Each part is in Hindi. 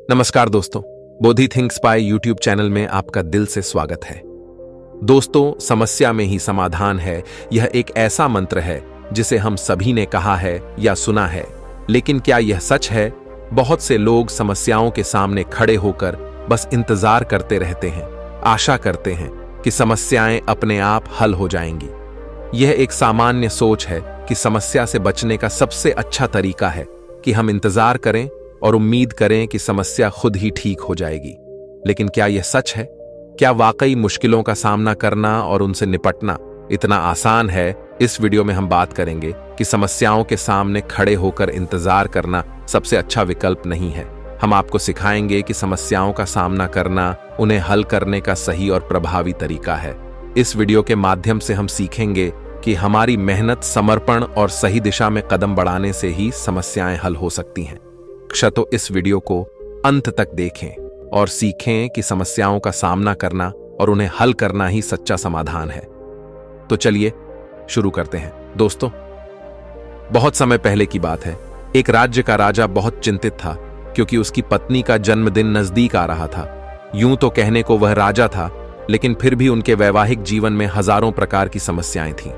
नमस्कार दोस्तों, बोधि थिंक्स बाय यूट्यूब चैनल में आपका दिल से स्वागत है। दोस्तों, समस्या में ही समाधान है, यह एक ऐसा मंत्र है जिसे हम सभी ने कहा है या सुना है, लेकिन क्या यह सच है? बहुत से लोग समस्याओं के सामने खड़े होकर बस इंतजार करते रहते हैं, आशा करते हैं कि समस्याएं अपने आप हल हो जाएंगी। यह एक सामान्य सोच है कि समस्या से बचने का सबसे अच्छा तरीका है कि हम इंतजार करें और उम्मीद करें कि समस्या खुद ही ठीक हो जाएगी। लेकिन क्या यह सच है? क्या वाकई मुश्किलों का सामना करना और उनसे निपटना इतना आसान है? इस वीडियो में हम बात करेंगे कि समस्याओं के सामने खड़े होकर इंतजार करना सबसे अच्छा विकल्प नहीं है। हम आपको सिखाएंगे कि समस्याओं का सामना करना उन्हें हल करने का सही और प्रभावी तरीका है। इस वीडियो के माध्यम से हम सीखेंगे कि हमारी मेहनत, समर्पण और सही दिशा में कदम बढ़ाने से ही समस्याएं हल हो सकती हैं। तो इस वीडियो को अंत तक देखें और सीखें कि समस्याओं का सामना करना और उन्हें हल करना ही सच्चा समाधान है। तो चलिए शुरू करते हैं। दोस्तों, बहुत समय पहले की बात है। एक राज्य का राजा बहुत चिंतित था क्योंकि उसकी पत्नी का जन्मदिन नजदीक आ रहा था। यूं तो कहने को वह राजा था, लेकिन फिर भी उनके वैवाहिक जीवन में हजारों प्रकार की समस्याएं थीं।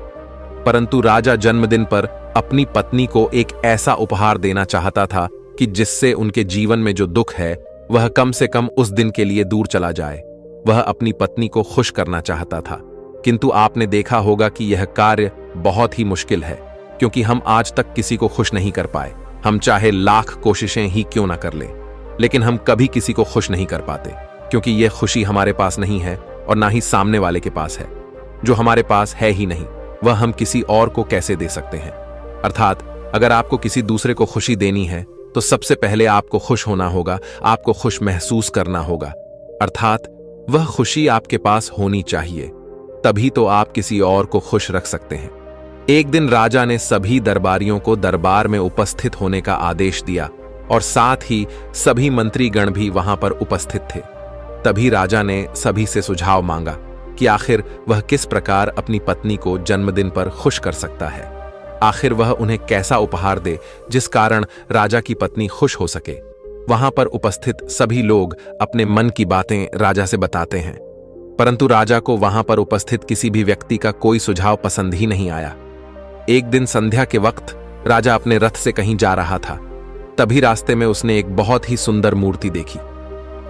परंतु राजा जन्मदिन पर अपनी पत्नी को एक ऐसा उपहार देना चाहता था कि जिससे उनके जीवन में जो दुख है वह कम से कम उस दिन के लिए दूर चला जाए। वह अपनी पत्नी को खुश करना चाहता था, किंतु आपने देखा होगा कि यह कार्य बहुत ही मुश्किल है, क्योंकि हम आज तक किसी को खुश नहीं कर पाए। हम चाहे लाख कोशिशें ही क्यों ना कर लें, लेकिन हम कभी किसी को खुश नहीं कर पाते, क्योंकि यह खुशी हमारे पास नहीं है और ना ही सामने वाले के पास है। जो हमारे पास है ही नहीं, वह हम किसी और को कैसे दे सकते हैं? अर्थात अगर आपको किसी दूसरे को खुशी देनी है तो सबसे पहले आपको खुश होना होगा, आपको खुश महसूस करना होगा। अर्थात वह खुशी आपके पास होनी चाहिए, तभी तो आप किसी और को खुश रख सकते हैं। एक दिन राजा ने सभी दरबारियों को दरबार में उपस्थित होने का आदेश दिया और साथ ही सभी मंत्रीगण भी वहां पर उपस्थित थे। तभी राजा ने सभी से सुझाव मांगा कि आखिर वह किस प्रकार अपनी पत्नी को जन्मदिन पर खुश कर सकता है। आखिर वह उन्हें कैसा उपहार दे जिस कारण राजा की पत्नी खुश हो सके। वहां पर उपस्थित सभी लोग अपने मन की बातें राजा से बताते हैं, परंतु राजा को वहां पर उपस्थित किसी भी व्यक्ति का कोई सुझाव पसंद ही नहीं आया। एक दिन संध्या के वक्त राजा अपने रथ से कहीं जा रहा था। तभी रास्ते में उसने एक बहुत ही सुंदर मूर्ति देखी।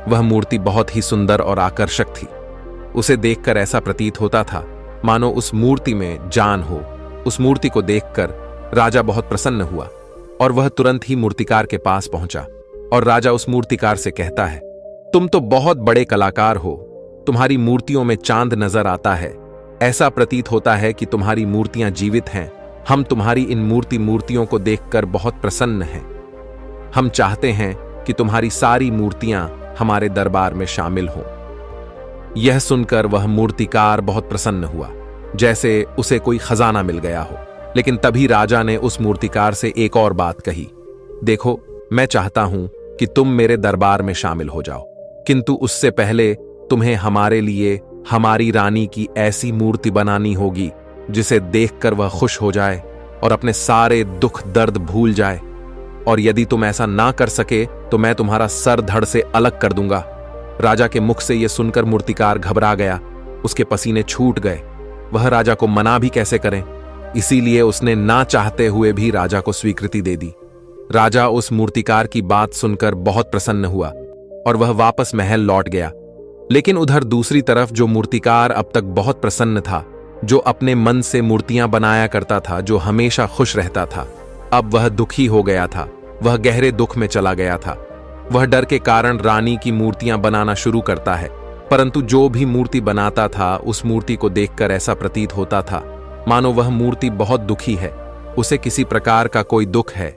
वह मूर्ति बहुत ही सुंदर और आकर्षक थी। उसे देखकर ऐसा प्रतीत होता था मानो उस मूर्ति में जान हो। उस मूर्ति को देखकर राजा बहुत प्रसन्न हुआ और वह तुरंत ही मूर्तिकार के पास पहुंचा और राजा उस मूर्तिकार से कहता है, तुम तो बहुत बड़े कलाकार हो, तुम्हारी मूर्तियों में चांद नजर आता है। ऐसा प्रतीत होता है कि तुम्हारी मूर्तियां जीवित हैं। हम तुम्हारी इन मूर्तियों को देखकर बहुत प्रसन्न हैं। हम चाहते हैं कि तुम्हारी सारी मूर्तियां हमारे दरबार में शामिल हों। यह सुनकर वह मूर्तिकार बहुत प्रसन्न हुआ, जैसे उसे कोई खजाना मिल गया हो। लेकिन तभी राजा ने उस मूर्तिकार से एक और बात कही, देखो, मैं चाहता हूं कि तुम मेरे दरबार में शामिल हो जाओ, किंतु उससे पहले तुम्हें हमारे लिए हमारी रानी की ऐसी मूर्ति बनानी होगी जिसे देखकर वह खुश हो जाए और अपने सारे दुख दर्द भूल जाए। और यदि तुम ऐसा ना कर सके तो मैं तुम्हारा सर धड़ से अलग कर दूंगा। राजा के मुख से यह सुनकर मूर्तिकार घबरा गया, उसके पसीने छूट गए। वह राजा को मना भी कैसे करें, इसीलिए उसने ना चाहते हुए भी राजा को स्वीकृति दे दी। राजा उस मूर्तिकार की बात सुनकर बहुत प्रसन्न हुआ और वह वापस महल लौट गया। लेकिन उधर दूसरी तरफ जो मूर्तिकार अब तक बहुत प्रसन्न था, जो अपने मन से मूर्तियां बनाया करता था, जो हमेशा खुश रहता था, अब वह दुखी हो गया था। वह गहरे दुख में चला गया था। वह डर के कारण रानी की मूर्तियां बनाना शुरू करता है, परंतु जो भी मूर्ति बनाता था उस मूर्ति को देखकर ऐसा प्रतीत होता था मानो वह मूर्ति बहुत दुखी है, उसे किसी प्रकार का कोई दुख है।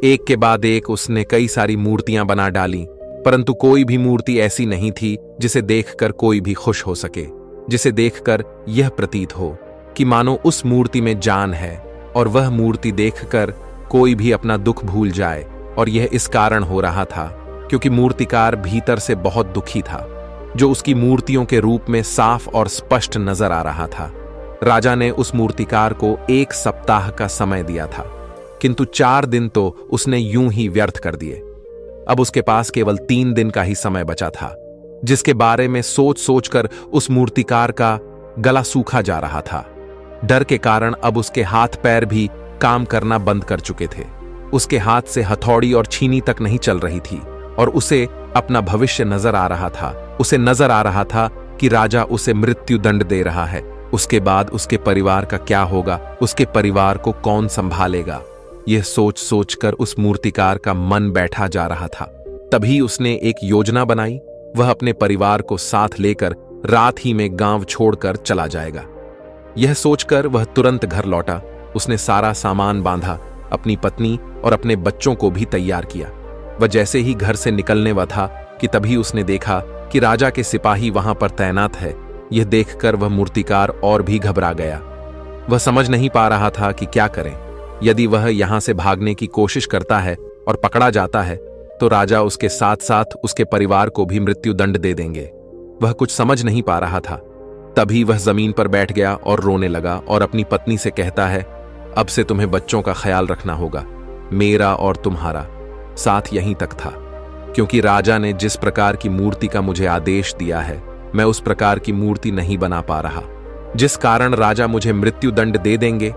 एक के बाद एक उसने कई सारी मूर्तियां बना डाली, परंतु कोई भी मूर्ति ऐसी नहीं थी जिसे देखकर कोई भी खुश हो सके, जिसे देखकर यह प्रतीत हो कि मानो उस मूर्ति में जान है और वह मूर्ति देखकर कोई भी अपना दुख भूल जाए। और यह इस कारण हो रहा था क्योंकि मूर्तिकार भीतर से बहुत दुखी था, जो उसकी मूर्तियों के रूप में साफ और स्पष्ट नजर आ रहा था। राजा ने उस मूर्तिकार को 1 सप्ताह का समय दिया था, किंतु 4 दिन तो उसने यूं ही व्यर्थ कर दिए। अब उसके पास केवल 3 दिन का ही समय बचा था, जिसके बारे में सोच सोचकर उस मूर्तिकार का गला सूखा जा रहा था। डर के कारण अब उसके हाथ पैर भी काम करना बंद कर चुके थे। उसके हाथ से हथौड़ी और छीनी तक नहीं चल रही थी और उसे अपना भविष्य नजर आ रहा था। उसे नजर आ रहा था कि राजा उसे मृत्यु दंड दे रहा है। उसके बाद उसके परिवार का क्या होगा, उसके परिवार को कौन संभालेगा। यह सोच सोचकर उस मूर्तिकार का मन बैठा जा रहा था। तभी उसने एक योजना बनाई। वह अपने परिवार को साथ लेकर रात ही में गांव छोड़कर चला जाएगा। यह सोचकर वह तुरंत घर लौटा। उसने सारा सामान बांधा, अपनी पत्नी और अपने बच्चों को भी तैयार किया। वह जैसे ही घर से निकलने वाला था कि तभी उसने देखा कि राजा के सिपाही वहां पर तैनात है। यह देखकर वह मूर्तिकार और भी घबरा गया। वह समझ नहीं पा रहा था कि क्या करें। यदि वह यहां से भागने की कोशिश करता है और पकड़ा जाता है तो राजा उसके साथ साथ उसके परिवार को भी मृत्यु दंड दे देंगे। वह कुछ समझ नहीं पा रहा था। तभी वह जमीन पर बैठ गया और रोने लगा और अपनी पत्नी से कहता है, अब से तुम्हें बच्चों का ख्याल रखना होगा। मेरा और तुम्हारा साथ यहीं तक था, क्योंकि राजा ने जिस प्रकार की मूर्ति का मुझे आदेश दिया है, मैं उस प्रकार की मूर्ति नहीं बना पा रहा, जिस कारण राजा मुझे मृत्यु दंड दे देंगे।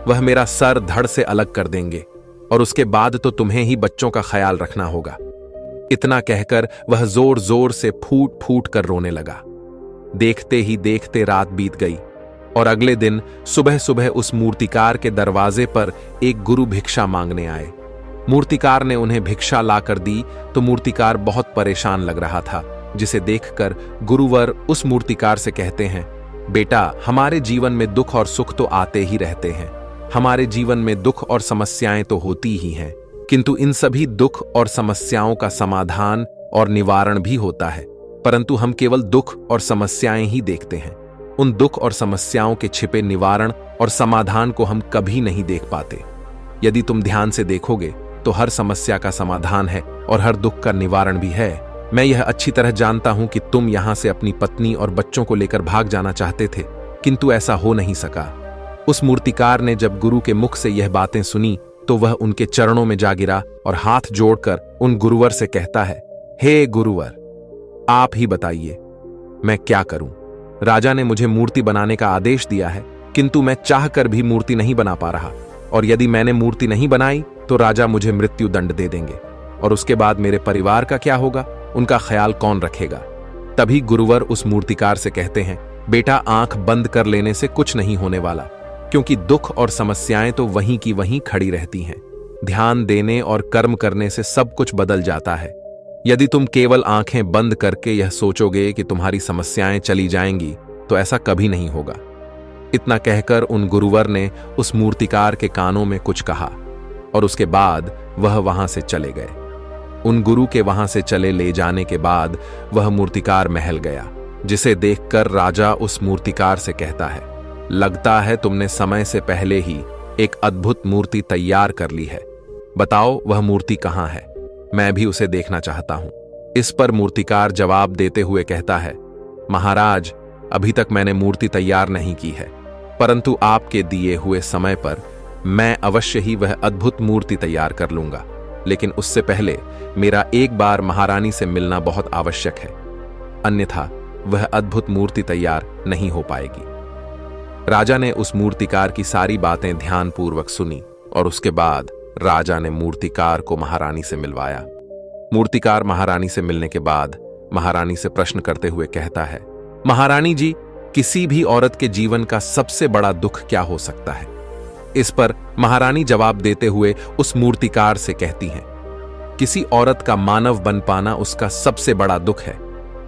वह मेरा सर धड़ से अलग कर देंगे और उसके बाद तो तुम्हें ही बच्चों का ख्याल रखना होगा। इतना कहकर वह जोर जोर से फूट फूट कर रोने लगा। देखते ही देखते रात बीत गई और अगले दिन सुबह सुबह उस मूर्तिकार के दरवाजे पर एक गुरु भिक्षा मांगने आए। मूर्तिकार ने उन्हें भिक्षा लाकर दी तो मूर्तिकार बहुत परेशान लग रहा था, जिसे देखकर गुरुवर उस मूर्तिकार से कहते हैं, बेटा, हमारे जीवन में दुख और सुख तो आते ही रहते हैं। हमारे जीवन में दुख और समस्याएं तो होती ही हैं, किंतु इन सभी दुख और समस्याओं का समाधान और निवारण भी होता है, परंतु हम केवल दुख और समस्याएं ही देखते हैं। उन दुख और समस्याओं के छिपे निवारण और समाधान को हम कभी नहीं देख पाते। यदि तुम ध्यान से देखोगे तो हर समस्या का समाधान है और हर दुख का निवारण भी है। मैं यह अच्छी तरह जानता हूं कि तुम यहां से अपनी पत्नी और बच्चों को लेकर भाग जाना चाहते थे, किंतु ऐसा हो नहीं सका। उस मूर्तिकार ने जब गुरु के मुख से यह बातें सुनी तो वह उनके चरणों में जा गिरा और हाथ जोड़कर उन गुरुवर से कहता है, हे गुरुवर, आप ही बताइए मैं क्या करूं। राजा ने मुझे मूर्ति बनाने का आदेश दिया है, किंतु मैं चाहकर भी मूर्ति नहीं बना पा रहा, और यदि मैंने मूर्ति नहीं बनाई तो राजा मुझे मृत्यु दंड दे देंगे, और उसके बाद मेरे परिवार का क्या होगा, उनका ख्याल कौन रखेगा। तभी गुरुवर उस मूर्तिकार से कहते हैं, बेटा, आंख बंद कर लेने से कुछ नहीं होने वाला, क्योंकि दुख और समस्याएं तो वहीं की वहीं खड़ी रहती हैं। ध्यान देने और कर्म करने से सब कुछ बदल जाता है। यदि तुम केवल आंखें बंद करके यह सोचोगे कि तुम्हारी समस्याएं चली जाएंगी तो ऐसा कभी नहीं होगा। इतना कहकर उन गुरुवर ने उस मूर्तिकार के कानों में कुछ कहा और उसके बाद वह वहां से चले गए। उन गुरु के वहां से चले ले जाने के बाद वह मूर्तिकार महल गया, जिसे देखकर राजा उस मूर्तिकार से कहता है, लगता है तुमने समय से पहले ही एक अद्भुत मूर्ति तैयार कर ली है। बताओ वह मूर्ति कहां है, मैं भी उसे देखना चाहता हूं। इस पर मूर्तिकार जवाब देते हुए कहता है, महाराज, अभी तक मैंने मूर्ति तैयार नहीं की है, परंतु आपके दिए हुए समय पर मैं अवश्य ही वह अद्भुत मूर्ति तैयार कर लूंगा, लेकिन उससे पहले मेरा एक बार महारानी से मिलना बहुत आवश्यक है, अन्यथा वह अद्भुत मूर्ति तैयार नहीं हो पाएगी। राजा ने उस मूर्तिकार की सारी बातें ध्यानपूर्वक सुनी और उसके बाद राजा ने मूर्तिकार को महारानी से मिलवाया। मूर्तिकार महारानी से मिलने के बाद महारानी से प्रश्न करते हुए कहता है, महारानी जी, किसी भी औरत के जीवन का सबसे बड़ा दुख क्या हो सकता है। इस पर महारानी जवाब देते हुए उस मूर्तिकार से कहती हैं, किसी औरत का मानव बन पाना उसका सबसे बड़ा दुख है।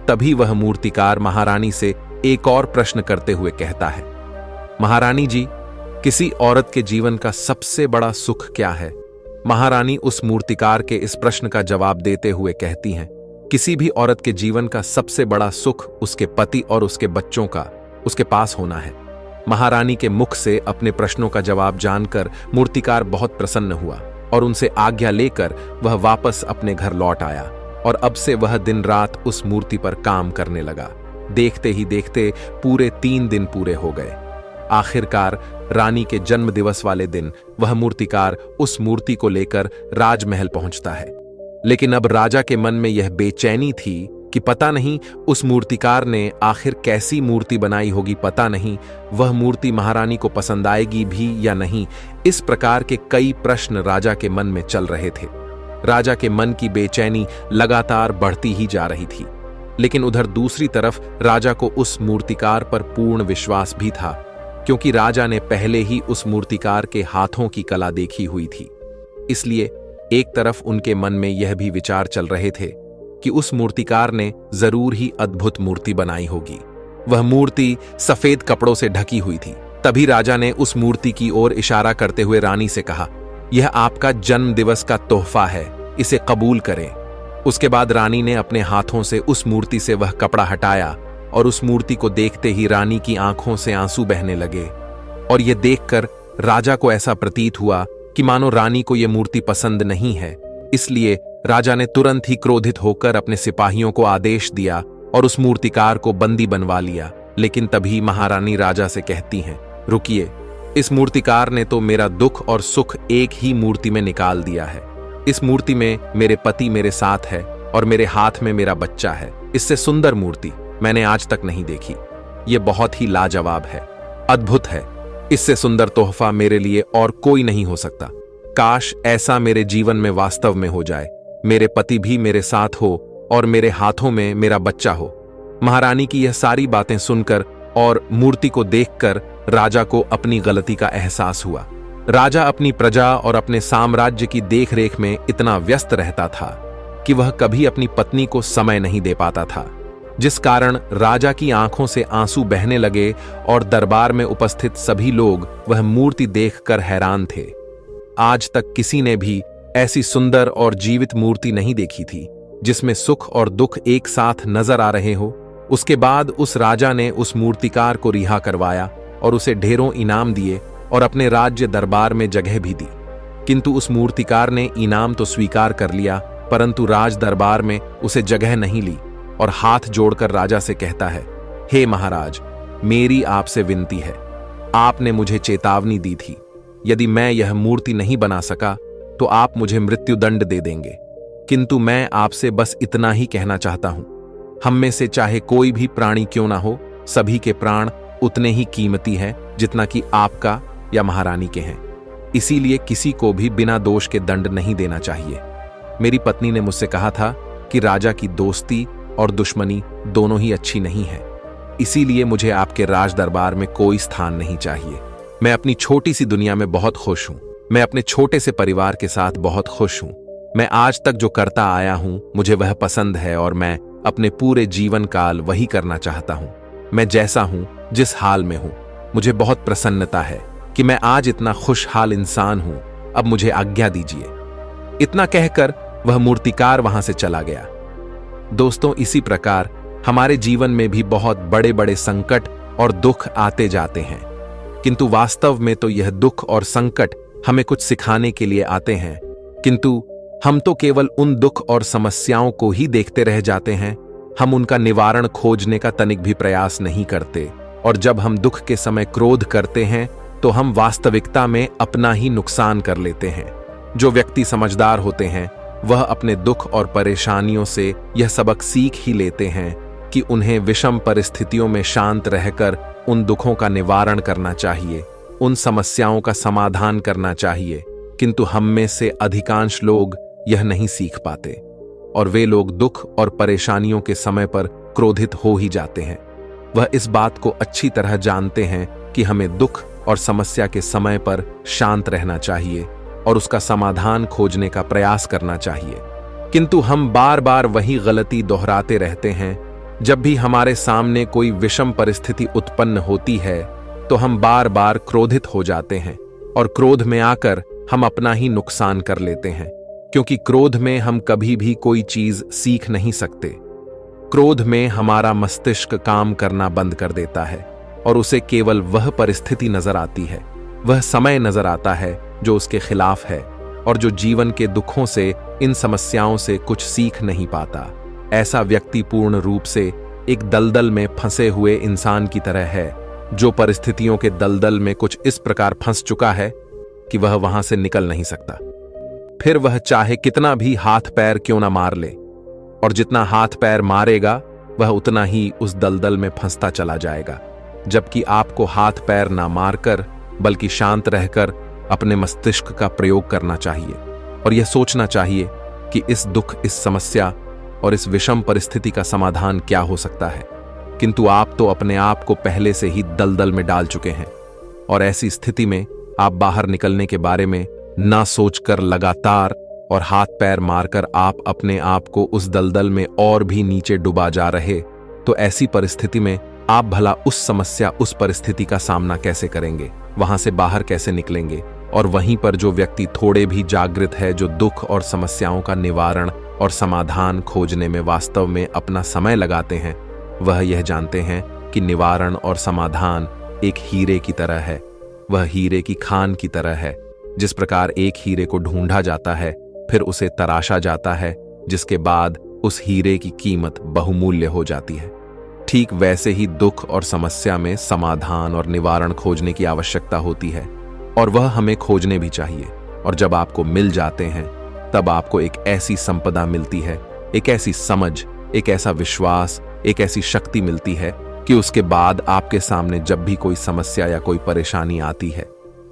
तभी वह मूर्तिकार महारानी से एक और प्रश्न करते हुए कहता है, महारानी जी, किसी औरत के जीवन का सबसे बड़ा सुख क्या है। महारानी उस मूर्तिकार के इस प्रश्न का जवाब देते हुए कहती हैं, किसी भी औरत के जीवन का सबसे बड़ा सुख उसके पति और उसके बच्चों का उसके पास होना है। महारानी के मुख से अपने प्रश्नों का जवाब जानकर मूर्तिकार बहुत प्रसन्न हुआ और उनसे आज्ञा लेकर वह वापस अपने घर लौट आया और अब से वह दिन रात उस मूर्ति पर काम करने लगा। देखते ही देखते पूरे 3 दिन पूरे हो गए। आखिरकार रानी के जन्म दिवस वाले दिन वह मूर्तिकार उस मूर्ति को लेकर राजमहल पहुंचता है, लेकिन अब राजा के मन में यह बेचैनी थी कि पता नहीं उस मूर्तिकार ने आखिर कैसी मूर्ति बनाई होगी, पता नहीं वह मूर्ति महारानी को पसंद आएगी भी या नहीं। इस प्रकार के कई प्रश्न राजा के मन में चल रहे थे। राजा के मन की बेचैनी लगातार बढ़ती ही जा रही थी, लेकिन उधर दूसरी तरफ राजा को उस मूर्तिकार पर पूर्ण विश्वास भी था, क्योंकि राजा ने पहले ही उस मूर्तिकार के हाथों की कला देखी हुई थी। इसलिए एक तरफ उनके मन में यह भी विचार चल रहे थे कि उस मूर्तिकार ने जरूर ही अद्भुत मूर्ति बनाई होगी। वह मूर्ति सफेद कपड़ों से ढकी हुई थी। तभी राजा ने उस मूर्ति की ओर इशारा करते हुए रानी से कहा, यह आपका जन्म दिवस का तोहफा है, इसे कबूल करें। उसके बाद रानी ने अपने हाथों से उस मूर्ति से वह कपड़ा हटाया और उस मूर्ति को देखते ही रानी की आंखों से आंसू बहने लगे। और यह देखकर राजा को ऐसा प्रतीत हुआ कि मानो रानी को यह मूर्ति पसंद नहीं है। इसलिए राजा ने तुरंत ही क्रोधित होकर अपने सिपाहियों को आदेश दिया और उस मूर्तिकार को बंदी बनवा लिया। लेकिन तभी महारानी राजा से कहती हैं, रुकिए, इस मूर्तिकार ने तो मेरा दुख और सुख एक ही मूर्ति में निकाल दिया है। इस मूर्ति में मेरे पति मेरे साथ है और मेरे हाथ में मेरा बच्चा है। इससे सुंदर मूर्ति मैंने आज तक नहीं देखी। यह बहुत ही लाजवाब है, अद्भुत है। इससे सुंदर तोहफा मेरे लिए और कोई नहीं हो सकता। काश ऐसा मेरे जीवन में वास्तव में हो जाए, मेरे पति भी मेरे साथ हो और मेरे हाथों में मेरा बच्चा हो। महारानी की यह सारी बातें सुनकर और मूर्ति को देखकर राजा को अपनी गलती का एहसास हुआ। राजा अपनी प्रजा और अपने साम्राज्य की देखरेख में इतना व्यस्त रहता था कि वह कभी अपनी पत्नी को समय नहीं दे पाता था, जिस कारण राजा की आंखों से आंसू बहने लगे और दरबार में उपस्थित सभी लोग वह मूर्ति देखकर हैरान थे। आज तक किसी ने भी ऐसी सुंदर और जीवित मूर्ति नहीं देखी थी, जिसमें सुख और दुख एक साथ नजर आ रहे हो। उसके बाद उस राजा ने उस मूर्तिकार को रिहा करवाया और उसे ढेरों इनाम दिए और अपने राज्य दरबार में जगह भी दी। किंतु उस मूर्तिकार ने इनाम तो स्वीकार कर लिया, परंतु राज दरबार में उसे जगह नहीं ली और हाथ जोड़कर राजा से कहता है, हे महाराज, मेरी आपसे विनती है, आपने मुझे चेतावनी दी थी, यदि मैं यह मूर्ति नहीं बना सका तो आप मुझे मृत्युदंड दे देंगे। किंतु मैं आपसे बस इतना ही कहना चाहता हूं, हम में से चाहे कोई भी प्राणी क्यों ना हो, सभी के प्राण उतने ही कीमती हैं जितना कि आपका या महारानी के हैं। इसीलिए किसी को भी बिना दोष के दंड नहीं देना चाहिए। मेरी पत्नी ने मुझसे कहा था कि राजा की दोस्ती और दुश्मनी दोनों ही अच्छी नहीं है, इसीलिए मुझे आपके राज दरबार में कोई स्थान नहीं चाहिए। मैं अपनी छोटी सी दुनिया में बहुत खुश हूं। मैं अपने छोटे से परिवार के साथ बहुत खुश हूं। मैं आज तक जो करता आया हूं मुझे वह पसंद है और मैं अपने पूरे जीवन काल वही करना चाहता हूं। मैं जैसा हूं, जिस हाल में हूं, मुझे बहुत प्रसन्नता है कि मैं आज इतना खुशहाल इंसान हूं। अब मुझे आज्ञा दीजिए। इतना कहकर वह मूर्तिकार वहां से चला गया। दोस्तों, इसी प्रकार हमारे जीवन में भी बहुत बड़े बड़े संकट और दुख आते जाते हैं, किंतु वास्तव में तो यह दुख और संकट हमें कुछ सिखाने के लिए आते हैं। किंतु हम तो केवल उन दुख और समस्याओं को ही देखते रह जाते हैं। हम उनका निवारण खोजने का तनिक भी प्रयास नहीं करते, और जब हम दुख के समय क्रोध करते हैं तो हम वास्तविकता में अपना ही नुकसान कर लेते हैं। जो व्यक्ति समझदार होते हैं वह अपने दुख और परेशानियों से यह सबक सीख ही लेते हैं कि उन्हें विषम परिस्थितियों में शांत रहकर उन दुखों का निवारण करना चाहिए, उन समस्याओं का समाधान करना चाहिए। किंतु हम में से अधिकांश लोग यह नहीं सीख पाते और वे लोग दुख और परेशानियों के समय पर क्रोधित हो ही जाते हैं। वह इस बात को अच्छी तरह जानते हैं कि हमें दुख और समस्या के समय पर शांत रहना चाहिए और उसका समाधान खोजने का प्रयास करना चाहिए। किंतु हम बार बार वही गलती दोहराते रहते हैं। जब भी हमारे सामने कोई विषम परिस्थिति उत्पन्न होती है तो हम बार बार क्रोधित हो जाते हैं और क्रोध में आकर हम अपना ही नुकसान कर लेते हैं, क्योंकि क्रोध में हम कभी भी कोई चीज सीख नहीं सकते। क्रोध में हमारा मस्तिष्क काम करना बंद कर देता है और उसे केवल वह परिस्थिति नजर आती है, वह समय नजर आता है जो उसके खिलाफ है और जो जीवन के दुखों से, इन समस्याओं से कुछ सीख नहीं पाता। ऐसा व्यक्ति पूर्ण रूप से एक दलदल में फंसे हुए इंसान की तरह है, जो परिस्थितियों के दलदल में कुछ इस प्रकार फंस चुका है कि वह वहां से निकल नहीं सकता। फिर वह चाहे कितना भी हाथ पैर क्यों ना मार ले, और जितना हाथ पैर मारेगा वह उतना ही उस दलदल में फंसता चला जाएगा। जबकि आपको हाथ पैर ना मारकर बल्कि शांत रहकर अपने मस्तिष्क का प्रयोग करना चाहिए और यह सोचना चाहिए कि इस दुख, इस समस्या और इस विषम परिस्थिति का समाधान क्या हो सकता है। किंतु आप तो अपने आप को पहले से ही दलदल में डाल चुके हैं और ऐसी स्थिति में आप बाहर निकलने के बारे में ना सोचकर लगातार और हाथ पैर मारकर आप अपने आप को उस दलदल में और भी नीचे डुबा जा रहे, तो ऐसी परिस्थिति में आप भला उस समस्या, उस परिस्थिति का सामना कैसे करेंगे, वहां से बाहर कैसे निकलेंगे। और वहीं पर जो व्यक्ति थोड़े भी जागृत है, जो दुख और समस्याओं का निवारण और समाधान खोजने में वास्तव में अपना समय लगाते हैं, वह यह जानते हैं कि निवारण और समाधान एक हीरे की तरह है। वह हीरे की खान की तरह है। जिस प्रकार एक हीरे को ढूंढा जाता है, फिर उसे तराशा जाता है, जिसके बाद उस हीरे की कीमत बहुमूल्य हो जाती है। ठीक वैसे ही दुख और समस्या में समाधान और निवारण खोजने की आवश्यकता होती है और वह हमें खोजने भी चाहिए। और जब आपको मिल जाते हैं, तब आपको एक ऐसी संपदा मिलती है, एक ऐसी समझ, एक ऐसा विश्वास, एक ऐसी शक्ति मिलती है कि उसके बाद आपके सामने जब भी कोई समस्या या कोई परेशानी आती है,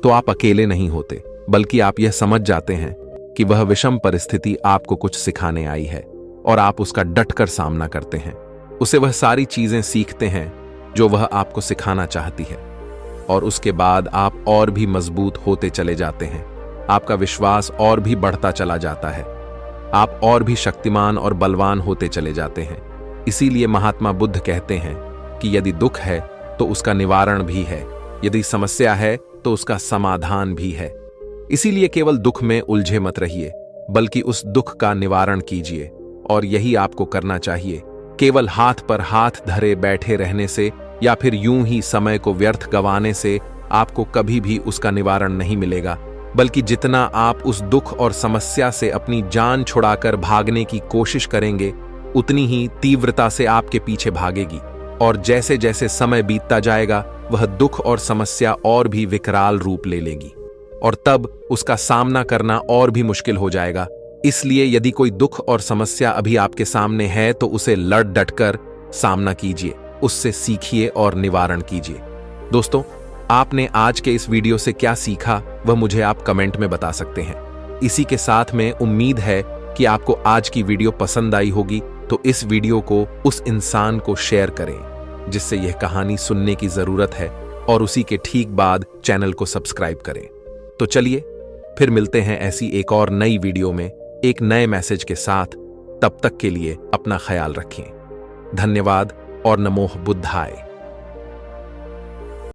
तो आप अकेले नहीं होते, बल्कि आप यह समझ जाते हैं कि वह विषम परिस्थिति आपको कुछ सिखाने आई है और आप उसका डटकर सामना करते हैं। उसे वह सारी चीजें सीखते हैं जो वह आपको सिखाना चाहती है और उसके बाद आप और भी मजबूत होते चले जाते हैं। आपका विश्वास और भी बढ़ता चला जाता है। आप और भी शक्तिमान और बलवान होते चले जाते हैं। इसीलिए महात्मा बुद्ध कहते हैं कि यदि दुख है तो उसका निवारण भी है, यदि समस्या है तो उसका समाधान भी है। इसीलिए केवल दुख में उलझे मत रहिए, बल्कि उस दुख का निवारण कीजिए। और यही आपको करना चाहिए। केवल हाथ पर हाथ धरे बैठे रहने से या फिर यूं ही समय को व्यर्थ गंवाने से आपको कभी भी उसका निवारण नहीं मिलेगा, बल्कि जितना आप उस दुख और समस्या से अपनी जान छुड़ाकर भागने की कोशिश करेंगे, उतनी ही तीव्रता से आपके पीछे भागेगी। और जैसे जैसे समय बीतता जाएगा, वह दुख और समस्या और भी विकराल रूप ले लेगी और तब उसका सामना करना और भी मुश्किल हो जाएगा। इसलिए यदि कोई दुख और समस्या अभी आपके सामने है, तो उसे लड़ डटकर सामना कीजिए, उससे सीखिए और निवारण कीजिए। दोस्तों, आपने आज के इस वीडियो से क्या सीखा, वह मुझे आप कमेंट में बता सकते हैं। इसी के साथ में उम्मीद है कि आपको आज की वीडियो पसंद आई होगी, तो इस वीडियो को उस इंसान को शेयर करें जिससे यह कहानी सुनने की जरूरत है और उसी के ठीक बाद चैनल को सब्सक्राइब करें। तो चलिए फिर मिलते हैं ऐसी एक और नई वीडियो में एक नए मैसेज के साथ। तब तक के लिए अपना ख्याल रखें। धन्यवाद और नमो बुद्धाय।